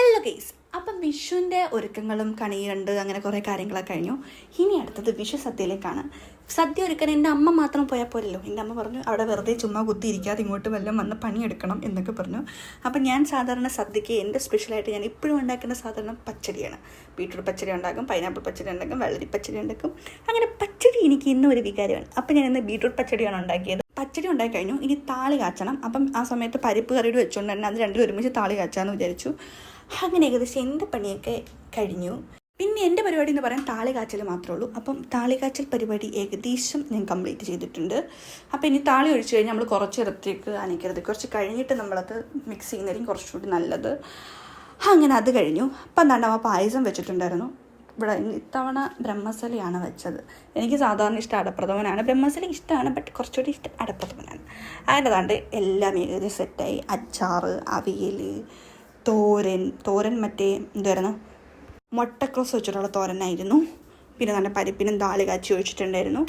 Hello guys, അപ്പം വിഷുവിൻ്റെ ഒരുക്കങ്ങളും കണിയുണ്ട്, അങ്ങനെ കുറേ കാര്യങ്ങളൊക്കെ കഴിഞ്ഞു. ഇനി അടുത്തത് വിഷു സദ്യയിലേക്കാണ്. സദ്യ ഒരുക്കാൻ എൻ്റെ അമ്മ മാത്രം പോയാൽ പോരല്ലോ. എൻ്റെ അമ്മ പറഞ്ഞു അവിടെ വെറുതെ ചുമ്മാ കുത്തിയിരിക്കാതെ ഇങ്ങോട്ട് വല്ലതും വന്ന് പണിയെടുക്കണം എന്നൊക്കെ പറഞ്ഞു. അപ്പം ഞാൻ സാധാരണ സദ്യക്ക് എൻ്റെ സ്പെഷ്യലായിട്ട് ഞാൻ ഇപ്പോഴും ഉണ്ടാക്കുന്ന സാധാരണ പച്ചടിയാണ്. ബീട്രൂട്ട് പച്ചടി ഉണ്ടാക്കും, പൈനാപ്പിൾ പച്ചടി ഉണ്ടാക്കും, വെള്ളരി പച്ചടി ഉണ്ടാക്കും. അങ്ങനെ പച്ചടി എനിക്ക് ഇന്നും ഒരു വികാരമാണ്. അപ്പം ഞാൻ ഇന്ന് ബീട്രൂട്ട് പച്ചടിയാണ് ഉണ്ടാക്കിയത്. പച്ചടി ഉണ്ടാക്കി കഴിഞ്ഞു. ഇനി താളി കാച്ചണം. അപ്പം ആ സമയത്ത് പരിപ്പ് കറിയുടെ വെച്ചുകൊണ്ട് തന്നെ അത് രണ്ടും ഒരുമിച്ച് താളി കാച്ചാമെന്ന് വിചാരിച്ചു. അങ്ങനെ ഏകദേശം എൻ്റെ പണിയൊക്കെ കഴിഞ്ഞു. പിന്നെ എൻ്റെ പരിപാടി എന്ന് പറയാൻ താളി കാച്ചൽ മാത്രമേ ഉള്ളൂ. അപ്പം താളി കാച്ചൽ പരിപാടി ഏകദേശം ഞാൻ കംപ്ലീറ്റ് ചെയ്തിട്ടുണ്ട്. അപ്പം ഇനി താളി ഒഴിച്ച് കഴിഞ്ഞാൽ നമ്മൾ കുറച്ച് നേരത്തേക്ക് അനക്കരുത്, കുറച്ച് കഴിഞ്ഞിട്ട് നമ്മളത് മിക്സ് ചെയ്യുന്നതായിരിക്കും കുറച്ചുകൂടി നല്ലത്. അങ്ങനെ അത് കഴിഞ്ഞു. അപ്പം എന്താണ്ട് അമ്മ പായസം വെച്ചിട്ടുണ്ടായിരുന്നു. ഇവിടെ ഇത്തവണ ബ്രഹ്മസലിയാണ് വെച്ചത്. എനിക്ക് സാധാരണ ഇഷ്ടം അടപ്രഥമനാണ്. ബ്രഹ്മസലി ഇഷ്ടമാണ്, ബട്ട് കുറച്ചുകൂടി ഇഷ്ടം അടപ്രഥമനാണ്. അതിൻ്റെതാണ്ട് എല്ലാം ഏകദേശം സെറ്റായി. അച്ചാറ്, അവിയൽ, തോരൻ മറ്റേ എന്തായിരുന്നു, മുട്ടക്രോസ് വെച്ചിട്ടുള്ള തോരനായിരുന്നു. പിന്നെ നല്ല പരിപ്പിനും താളി കാച്ചി ഒഴിച്ചിട്ടുണ്ടായിരുന്നു.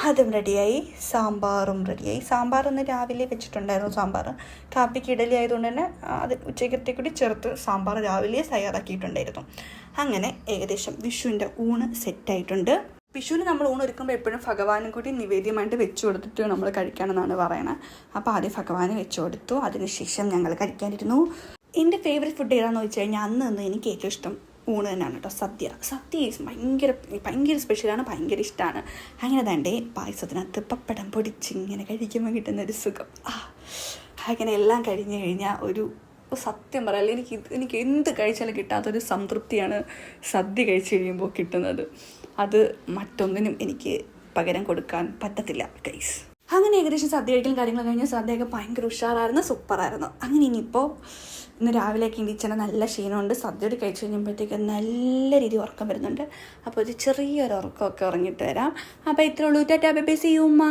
അതും റെഡിയായി. സാമ്പാറും റെഡിയായി. സാമ്പാറൊന്ന് രാവിലെ വെച്ചിട്ടുണ്ടായിരുന്നു. സാമ്പാർ കാപ്പിക്ക് ഇഡലി ആയതുകൊണ്ട് തന്നെ അത് ഉച്ചക്കത്തേക്കൂടി ചേർത്ത് സാമ്പാർ രാവിലെ തയ്യാറാക്കിയിട്ടുണ്ടായിരുന്നു. അങ്ങനെ ഏകദേശം വിഷുവിൻ്റെ ഊണ് സെറ്റായിട്ടുണ്ട്. വിഷുവിന് നമ്മൾ ഊണ് ഒരുക്കുമ്പോൾ എപ്പോഴും ഭഗവാനും കൂടി നിവേദ്യമായിട്ട് വെച്ചു കൊടുത്തിട്ട് നമ്മൾ കഴിക്കണമെന്നാണ് പറയണത്. അപ്പോൾ ആദ്യം ഭഗവാന് വെച്ചു കൊടുത്തു. അതിനുശേഷം ഞങ്ങൾ കഴിക്കാനിരുന്നു. എൻ്റെ ഫേവറേറ്റ് ഫുഡ് ഏതാണെന്ന് വെച്ച് കഴിഞ്ഞാൽ അന്ന് എനിക്ക് ഏറ്റവും ഇഷ്ടം ഊണ് തന്നെയാണ് കേട്ടോ. സദ്യ ഭയങ്കര സ്പെഷ്യലാണ്, ഭയങ്കര ഇഷ്ടമാണ്. അങ്ങനെ തന്നെ പായസത്തിനകത്ത് പപ്പടം പൊടിച്ചിങ്ങനെ കഴിക്കുമ്പോൾ കിട്ടുന്നൊരു സുഖം. അങ്ങനെ എല്ലാം കഴിഞ്ഞ് കഴിഞ്ഞാൽ ഒരു സത്യം പറയാല്ല, എനിക്ക് എന്ത് കഴിച്ചാലും കിട്ടാത്തൊരു സംതൃപ്തിയാണ് സദ്യ കഴിച്ച് കഴിയുമ്പോൾ കിട്ടുന്നത്. അത് മറ്റൊന്നിനും എനിക്ക് പകരം കൊടുക്കാൻ പറ്റത്തില്ല ഗൈസ്. അങ്ങനെ ഏകദേശം സദ്യ കഴിക്കലും കാര്യങ്ങളൊക്കെ കഴിഞ്ഞാൽ സദ്യയൊക്കെ ഭയങ്കര ഉഷാറായിരുന്നു, സൂപ്പറായിരുന്നു. അങ്ങനെ ഇനിയിപ്പോൾ ഇന്ന് രാവിലെയൊക്കെ ഇടിച്ചാൽ നല്ല ക്ഷീണമുണ്ട്. സദ്യയോട് കഴിച്ച് കഴിഞ്ഞപ്പോഴത്തേക്ക് നല്ല രീതിയിൽ ഉറക്കം വരുന്നുണ്ട്. അപ്പോൾ ഒരു ചെറിയൊരു ഉറക്കമൊക്കെ ഉറങ്ങിയിട്ട് വരാം. അപ്പോൾ ഇത്രയുള്ളൂ. Tata bye bye, see you ഉമ്മ.